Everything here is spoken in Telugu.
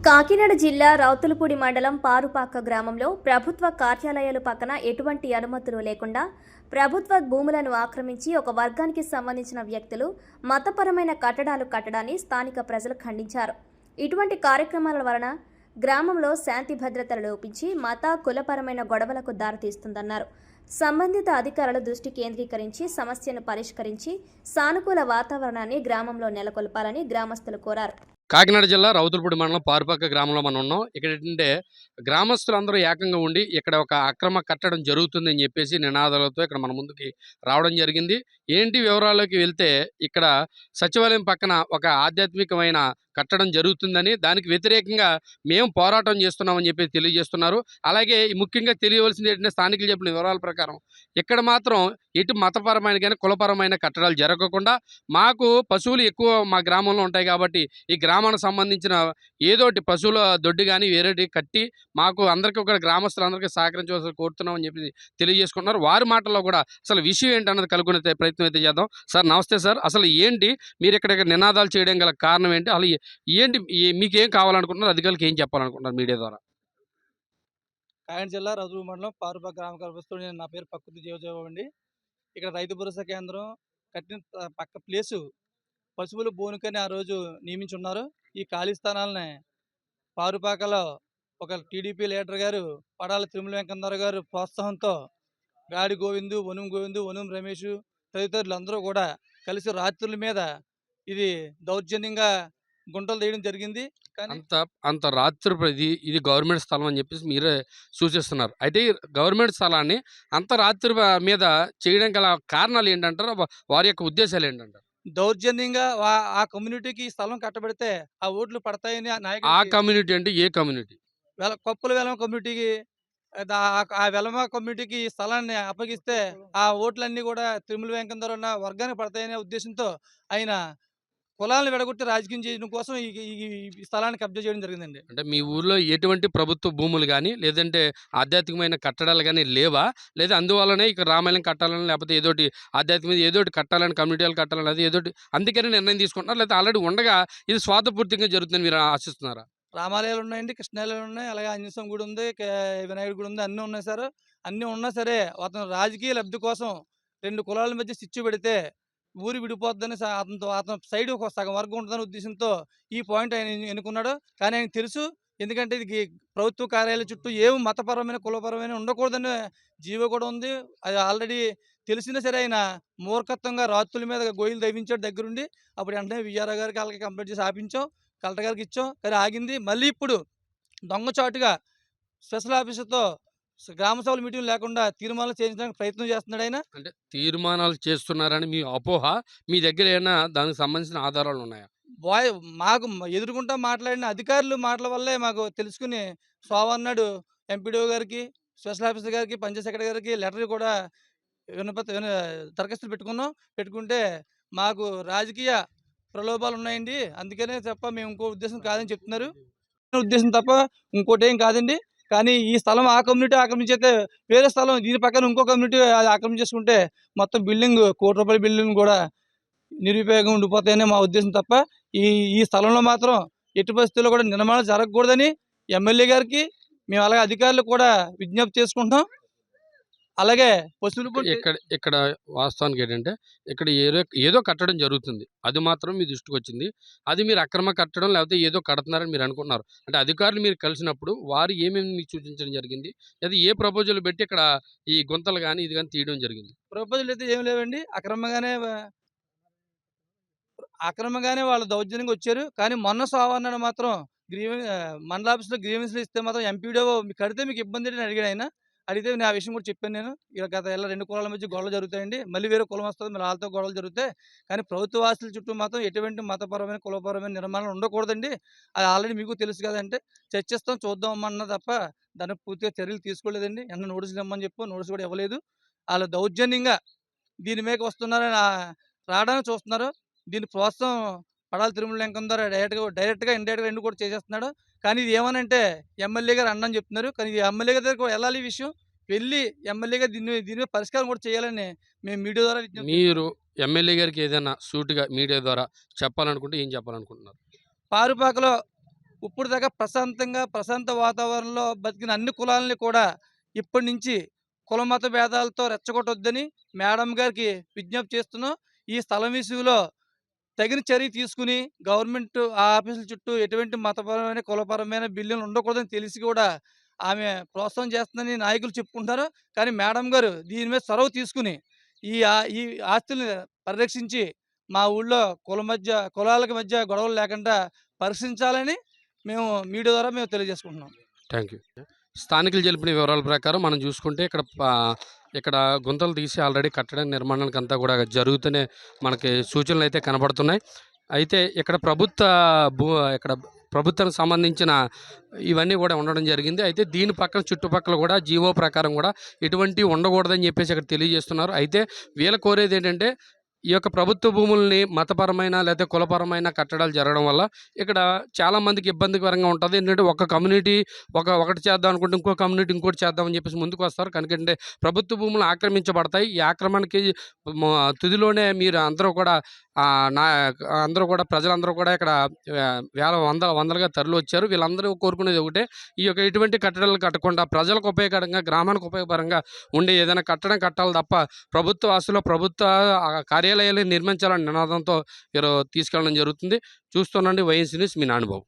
కాకినాడ జిల్లా రౌతులపూడి మండలం పారుపాక గ్రామంలో ప్రభుత్వ కార్యాలయాలు పక్కన ఎటువంటి అనుమతులు లేకుండా ప్రభుత్వ భూములను ఆక్రమించి ఒక వర్గానికి సంబంధించిన వ్యక్తులు మతపరమైన కట్టడాలు కట్టడాన్ని స్థానిక ప్రజలు ఖండించారు. ఇటువంటి కార్యక్రమాల వలన గ్రామంలో శాంతి భద్రతలు లోపించి మత కులపరమైన గొడవలకు దారితీస్తుందన్నారు. సంబంధిత అధికారుల దృష్టి కేంద్రీకరించి సమస్యను పరిష్కరించి సానుకూల వాతావరణాన్ని గ్రామంలో నెలకొల్పాలని గ్రామస్తులు కోరారు. కాకినాడ జిల్లా రౌతులపూడి మండలం పారుపాక గ్రామంలో మనం ఉన్నాం. ఇక్కడ ఏంటంటే గ్రామస్తులందరూ ఏకంగా ఉండి ఇక్కడ ఒక అక్రమ కట్టడం జరుగుతుందని చెప్పేసి నినాదాలతో ఇక్కడ మన ముందుకి రావడం జరిగింది. ఏంటి వివరాల్లోకి వెళ్తే ఇక్కడ సచివాలయం పక్కన ఒక ఆధ్యాత్మికమైన కట్టడం జరుగుతుందని, దానికి వ్యతిరేకంగా మేము పోరాటం చేస్తున్నామని చెప్పి తెలియజేస్తున్నారు. అలాగే ముఖ్యంగా తెలియవలసింది ఏంటంటే స్థానికులు చెప్పిన వివరాల ప్రకారం ఇక్కడ మాత్రం ఎటు మతపరమైన కానీ కులపరమైన కట్టడాలు జరగకుండా మాకు పశువులు ఎక్కువ మా గ్రామంలో ఉంటాయి కాబట్టి ఈ గ్రామానికి సంబంధించిన ఏదోటి పశువుల దొడ్డి కానీ వేరేటి కట్టి మాకు అందరికీ ఒక గ్రామస్తులందరికీ సహకరించవలసి కోరుతున్నామని చెప్పి తెలియజేసుకుంటున్నారు. వారి మాటల్లో కూడా అసలు విషయం ఏంటన్నది కనుక్కునే ప్రయత్నం అయితే చేద్దాం. సార్ నమస్తే సార్, అసలు ఏంటి మీరు ఇక్కడ నినాదాలు చేయడం గల కారణం ఏంటి? అసలు ఏంటి మీకేం కావాలనుకుంటున్నారు? అధికారులకు ఏం చెప్పాలనుకుంటున్నారు మీడియా ద్వారా? కాకినాడ జిల్లా రౌతులపూడి మండలం పారుపాక గ్రామ కల్పస్తుడు. నా పేరు ప్రకృతి జీవజీవం అండి. ఇక్కడ రైతు భరోసా కేంద్రం కట్టిన పక్క ప్లేసు పశువులు బోనుకని ఆ రోజు నియమించున్నారు. ఈ ఖాళీ స్థానాలని పారుపాకలో ఒక టీడీపీ లీడర్ గారు పడాల తిరుమల వెంకన్నరావు గారు ప్రోత్సాహంతో గాడి గోవిందు, వనుం రమేష్ తదితరులు అందరూ కూడా కలిసి రాత్రుల మీద ఇది దౌర్జన్యంగా గుంటలు తీయడం జరిగింది. కానీ అంత రాత్రి ఇది గవర్నమెంట్ స్థలం అని చెప్పేసి మీరే సూచిస్తున్నారు. అయితే గవర్నమెంట్ స్థలాన్ని అంత రాత్రి మీద చేయడం గల కారణాలు ఏంటంటారు? వారి యొక్క ఉద్దేశాలు ఏంటంటారు? దౌర్జన్యంగా ఆ కమ్యూనిటీకి స్థలం కట్టబెడితే ఆ ఓట్లు పడతాయని ఆ కమ్యూనిటీ అంటే ఏ కమ్యూనిటీ? కొప్పుల వెలమ కమ్యూనిటీకి ఆ వెలమ కమ్యూనిటీకి స్థలాన్ని అప్పగిస్తే ఆ ఓట్లన్నీ కూడా తిరుమల వెంకన్నరావు ఉన్న వర్గానికి పడతాయనే ఉద్దేశంతో ఆయన కులాలను విడగొట్టి రాజకీయం చేయడం కోసం ఈ స్థలాన్ని కబ్జా చేయడం జరిగిందండి. అంటే మీ ఊర్లో ఎటువంటి ప్రభుత్వ భూములు కానీ లేదంటే ఆధ్యాత్మికమైన కట్టడాలు కానీ లేవా? లేదా అందువల్లనే ఇక్కడ రామాలయం కట్టాలని లేకపోతే ఏదోటి ఆధ్యాత్మిక ఏదోటి కట్టాలని కమ్యూనిటీలు కట్టాలని అది ఏదోటి అందుకని నిర్ణయం తీసుకుంటున్నారు, లేదా ఆల్రెడీ ఉండగా ఇది స్వార్థపూర్తిగా జరుగుతుందని మీరు ఆశిస్తున్నారా? రామాలయాలు ఉన్నాయండి, కృష్ణాలయాలు ఉన్నాయి, అలాగే ఆంజనేయ గుడి ఉంది, వినాయకుడి గుడి ఉంది, అన్నీ ఉన్నాయి సార్. అన్నీ ఉన్నా సరే అతను రాజకీయ లబ్ధి కోసం రెండు కులాల మధ్య చిచ్చు పెడితే ఊరు విడిపోద్దని అతను సైడ్ ఒక సగం వర్గం ఉంటుందని ఉద్దేశంతో ఈ పాయింట్ ఆయన ఎన్నుకున్నాడు. కానీ ఆయనకు తెలుసు, ఎందుకంటే ఇది ప్రభుత్వ కార్యాలయాల చుట్టూ ఏం మతపరమైన కులపరమైన ఉండకూడదని జీవో కూడా ఉంది. అది ఆల్రెడీ తెలిసినా సరే ఆయన మూర్ఖత్వంగా రాత్రుల మీద గోయిలు దవ్వించాడు దగ్గరుండి. అప్పుడు వెంటనే విఆర్ఓ గారికి వాళ్ళకి కంప్లైంట్ చేసి ఆపించాం, కలెక్టర్ గారికి ఇచ్చాం, కానీ ఆగింది. మళ్ళీ ఇప్పుడు దొంగచాటుగా స్పెషల్ ఆఫీసర్తో గ్రామ సభల మీటింగ్ లేకుండా తీర్మానాలు చేయించడానికి ప్రయత్నం చేస్తున్నాడు ఆయన. అంటే తీర్మానాలు చేస్తున్నారని మీ అపోహ, మీ దగ్గర ఏమైనా దానికి సంబంధించిన ఆధారాలు ఉన్నాయా? మాకు ఎదుర్కొంటా మాట్లాడిన అధికారులు మాటల వల్లే మాకు తెలుసుకుని సోమవారం ఎంపీడీఓ గారికి, స్పెషల్ ఆఫీసర్ గారికి, పంచాయత్ సెక్రటరీ గారికి లెటర్ కూడా దరఖాస్తులు పెట్టుకుంటే మాకు రాజకీయ ప్రలోభాలు ఉన్నాయండి, అందుకనే తప్ప మేము ఇంకో ఉద్దేశం కాదని చెప్తున్నారు. ఉద్దేశం తప్ప ఇంకోటి ఏం కాదండి. కానీ ఈ స్థలం ఆ కమ్యూనిటీ ఆక్రమించైతే వేరే స్థలం దీని పక్కన ఇంకో కమ్యూనిటీ ఆక్రమించేసుకుంటే మొత్తం బిల్డింగ్ ₹1,00,00,000 బిల్డింగ్ కూడా నిరుపయోగం ఉండిపోతాయని మా ఉద్దేశం తప్ప ఈ స్థలంలో మాత్రం ఎట్టి పరిస్థితుల్లో కూడా నిర్మాణం జరగకూడదని ఎమ్మెల్యే గారికి మేము అలాగే అధికారులు కూడా విజ్ఞప్తి చేసుకుంటాం. అలాగే ఇక్కడ వాస్తవానికి ఏంటంటే ఇక్కడ ఏదో కట్టడం జరుగుతుంది, అది మాత్రం మీ దృష్టికి వచ్చింది. అది మీరు అక్రమ కట్టడం లేకపోతే ఏదో కడుతున్నారని మీరు అనుకుంటున్నారు. అంటే అధికారులు మీరు కలిసినప్పుడు వారు ఏమేమి మీకు సూచించడం జరిగింది? అది ఏ ప్రపోజల్ పెట్టి ఇక్కడ ఈ గుంతలు కానీ ఇది కానీ తీయడం జరిగింది? ప్రపోజల్ అయితే ఏం లేవండి. అక్రమంగానే వాళ్ళు దౌర్జన్యంగా వచ్చారు. కానీ మొన్న సోమవారం మాత్రం మండల ఆఫీస్లో గ్రీవెన్స్లు ఇస్తే మాత్రం ఎంపీడీఓ కడితే మీకు ఇబ్బంది అని అడిగాడు ఆయన. అడిగితే నేను ఆ విషయం కూడా చెప్పాను. నేను గత రెండు కులాల మధ్య గొడవలు జరుగుతాయండి, మళ్ళీ వేరే కులం వస్తుంది, మళ్ళీ వాళ్ళతో గొడవలు జరుగుతాయి, కానీ ప్రభుత్వ ఆస్తుల చుట్టూ మాత్రం ఎటువంటి మతపరమైన కులపరమైన నిర్మాణాలు ఉండకూడదండి, అది ఆల్రెడీ మీకు తెలుసు కదంటే చర్చిస్తాం చూద్దాం అన్న తప్ప దానికి పూర్తిగా చర్యలు తీసుకోలేదండి. నోటీసులు ఇవ్వమని చెప్పి నోటీసు కూడా ఇవ్వలేదు. వాళ్ళు దౌర్జన్యంగా దీని మీద వస్తున్నారని రావడానికి చూస్తున్నారు. దీని ప్రోత్సాహం పడాల తిరుమల వెంకన్నరావు డైరెక్ట్గా ఇండైరెక్ట్గా రెండు కూడా చేసేస్తున్నాడు. కానీ ఇది ఏమనంటే ఎమ్మెల్యే గారు అన్నని చెప్తున్నారు. కానీ ఇది ఎమ్మెల్యే గారి దగ్గర వెళ్ళాలి, ఈ విషయం వెళ్ళి ఎమ్మెల్యే గారు దీని మీద పరిష్కారం కూడా చేయాలని మేము మీడియా ద్వారా మీరు ఎమ్మెల్యే గారికి ఏదైనా సూటిగా మీడియా ద్వారా చెప్పాలనుకుంటే ఏం చెప్పాలనుకుంటున్నారు? పారుపాకలో ఇప్పుడు దాకా ప్రశాంత వాతావరణంలో బతికిన అన్ని కులాలని కూడా ఇప్పటి నుంచి కుల మత భేదాలతో రెచ్చగొట్టొద్దని మేడం గారికి విజ్ఞప్తి చేస్తున్నాం. ఈ స్థలం విషయంలో తగిన చర్య తీసుకుని గవర్నమెంట్ ఆ ఆఫీసుల చుట్టూ ఎటువంటి మతపరమైన, కులపరమైన బిల్లులు ఉండకూడదని తెలిసి కూడా ఆమె ప్రోత్సాహం చేస్తుందని నాయకులు చెప్పుకుంటున్నారు. కానీ మేడం గారు దీని మీద చొరవ తీసుకుని ఈ ఆస్తుల్ని పరిరక్షించి మా ఊళ్ళో కులాలకు మధ్య గొడవలు లేకుండా పరిరక్షించాలని మేము మీడియా ద్వారా తెలియజేసుకుంటున్నాం. Thank you. స్థానికులు తెలిపిన వివరాల ప్రకారం మనం చూసుకుంటే ఇక్కడ గుంతలు తీసి ఆల్రెడీ కట్టడం నిర్మాణానికి అంతా కూడా జరుగుతూనే మనకి సూచనలు అయితే కనబడుతున్నాయి. అయితే ఇక్కడ ఇక్కడ ప్రభుత్వానికి సంబంధించిన ఇవన్నీ కూడా ఉండడం జరిగింది. అయితే దీని పక్కన చుట్టుపక్కల కూడా జీవో ప్రకారం కూడా ఎటువంటి ఉండకూడదని చెప్పేసి ఇక్కడ తెలియజేస్తున్నారు. అయితే వీళ్ళు కోరేది ఏంటంటే ఈ యొక్క ప్రభుత్వ భూముల్ని మతపరమైన లేదా కులపరమైన కట్టడాలు జరగడం వల్ల ఇక్కడ చాలామందికి ఇబ్బందికరంగా ఉంటుంది. ఏంటంటే ఒక కమ్యూనిటీ ఒకటి చేద్దాం అనుకుంటే ఇంకో కమ్యూనిటీ ఇంకోటి చేద్దామని చెప్పేసి ముందుకు వస్తారు. కనుకంటే ప్రభుత్వ భూములు ఆక్రమించబడతాయి. ఈ ఆక్రమణకి తుదిలోనే మీరు అందరూ కూడా ప్రజలందరూ కూడా ఇక్కడ వందలుగా తరలి వచ్చారు. వీళ్ళందరూ కోరుకునేది ఒకటే, ఈ యొక్క ఎటువంటి కట్టడాలు కట్టకుండా ప్రజలకు ఉపయోగకరంగా, గ్రామానికి ఉపయోగకరంగా ఉండే ఏదైనా కట్టడం కట్టాలి తప్ప ప్రభుత్వ ఆస్తులో ప్రభుత్వ కార్యాలయాలు నిర్మించాలనే నినాదంతో తీసుకెళ్ళడం జరుగుతుంది. చూస్తుండండి వైఎన్సీ న్యూస్, మీ నానుబాబు.